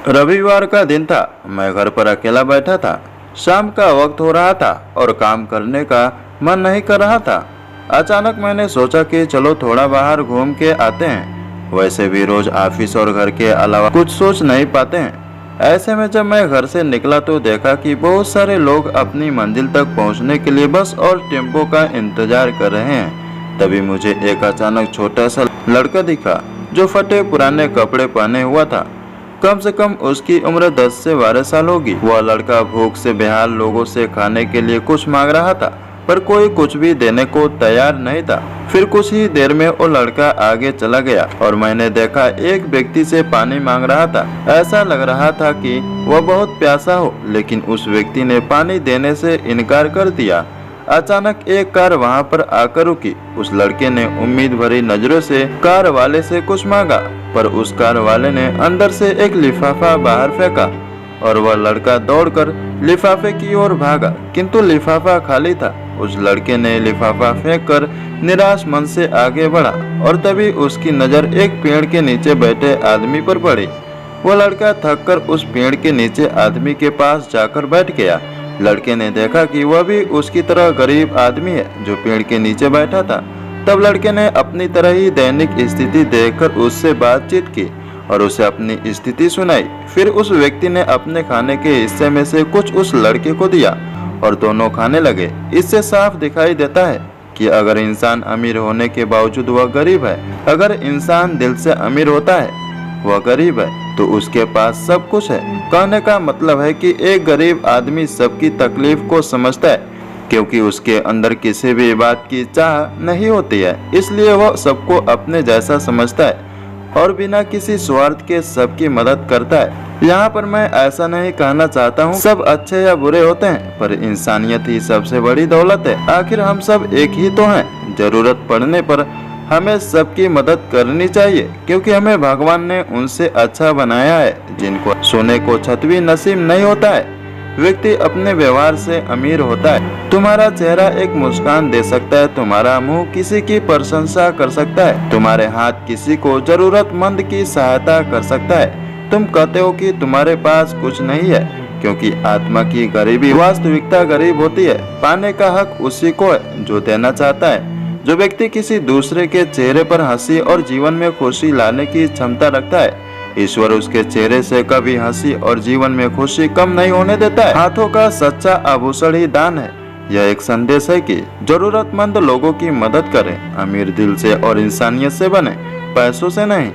रविवार का दिन था। मैं घर पर अकेला बैठा था। शाम का वक्त हो रहा था और काम करने का मन नहीं कर रहा था। अचानक मैंने सोचा कि चलो थोड़ा बाहर घूम के आते हैं। वैसे भी रोज ऑफिस और घर के अलावा कुछ सोच नहीं पाते हैं। ऐसे में जब मैं घर से निकला तो देखा कि बहुत सारे लोग अपनी मंजिल तक पहुंचने के लिए बस और टेम्पो का इंतजार कर रहे हैं। तभी मुझे एक अचानक छोटा सा लड़का दिखा जो फटे पुराने कपड़े पहने हुआ था। कम से कम उसकी उम्र 10 से 12 साल होगी। वह लड़का भूख से बेहाल लोगों से खाने के लिए कुछ मांग रहा था, पर कोई कुछ भी देने को तैयार नहीं था। फिर कुछ ही देर में वो लड़का आगे चला गया और मैंने देखा एक व्यक्ति से पानी मांग रहा था। ऐसा लग रहा था कि वह बहुत प्यासा हो, लेकिन उस व्यक्ति ने पानी देने से इनकार कर दिया। अचानक एक कार वहां पर आकर रुकी। उस लड़के ने उम्मीद भरी नजरों से कार वाले से कुछ मांगा, पर उस कार वाले ने अंदर से एक लिफाफा बाहर फेंका और वह लड़का दौड़कर लिफाफे की ओर भागा, किंतु लिफाफा खाली था। उस लड़के ने लिफाफा फेंककर निराश मन से आगे बढ़ा और तभी उसकी नजर एक पेड़ के नीचे बैठे आदमी पर पड़ी। वह लड़का थककर उस पेड़ के नीचे आदमी के पास जाकर बैठ गया। लड़के ने देखा कि वह भी उसकी तरह गरीब आदमी है जो पेड़ के नीचे बैठा था। तब लड़के ने अपनी तरह ही दैनिक स्थिति देखकर उससे बातचीत की और उसे अपनी स्थिति सुनाई। फिर उस व्यक्ति ने अपने खाने के हिस्से में से कुछ उस लड़के को दिया और दोनों खाने लगे। इससे साफ दिखाई देता है कि अगर इंसान अमीर होने के बावजूद वह गरीब है, अगर इंसान दिल से अमीर होता है वह गरीब है, तो उसके पास सब कुछ है। कहने का मतलब है कि एक गरीब आदमी सबकी तकलीफ को समझता है, क्योंकि उसके अंदर किसी भी बात की चाह नहीं होती है, इसलिए वह सबको अपने जैसा समझता है और बिना किसी स्वार्थ के सबकी मदद करता है। यहाँ पर मैं ऐसा नहीं कहना चाहता हूँ सब अच्छे या बुरे होते हैं, पर इंसानियत ही सबसे बड़ी दौलत है। आखिर हम सब एक ही तो हैं। जरूरत पड़ने पर हमें सबकी मदद करनी चाहिए, क्योंकि हमें भगवान ने उनसे अच्छा बनाया है जिनको सोने को छत भी नसीब नहीं होता है। व्यक्ति अपने व्यवहार से अमीर होता है। तुम्हारा चेहरा एक मुस्कान दे सकता है, तुम्हारा मुंह किसी की प्रशंसा कर सकता है, तुम्हारे हाथ किसी को जरूरतमंद की सहायता कर सकता है। तुम कहते हो कि तुम्हारे पास कुछ नहीं है, क्योंकि आत्मा की गरीबी वास्तविकता गरीब होती है। पाने का हक उसी को है जो देना चाहता है। जो व्यक्ति किसी दूसरे के चेहरे पर हंसी और जीवन में खुशी लाने की क्षमता रखता है, ईश्वर उसके चेहरे से कभी हंसी और जीवन में खुशी कम नहीं होने देता है। हाथों का सच्चा आभूषण ही दान है। यह एक संदेश है कि जरूरतमंद लोगों की मदद करें, अमीर दिल से और इंसानियत से बने, पैसों से नहीं।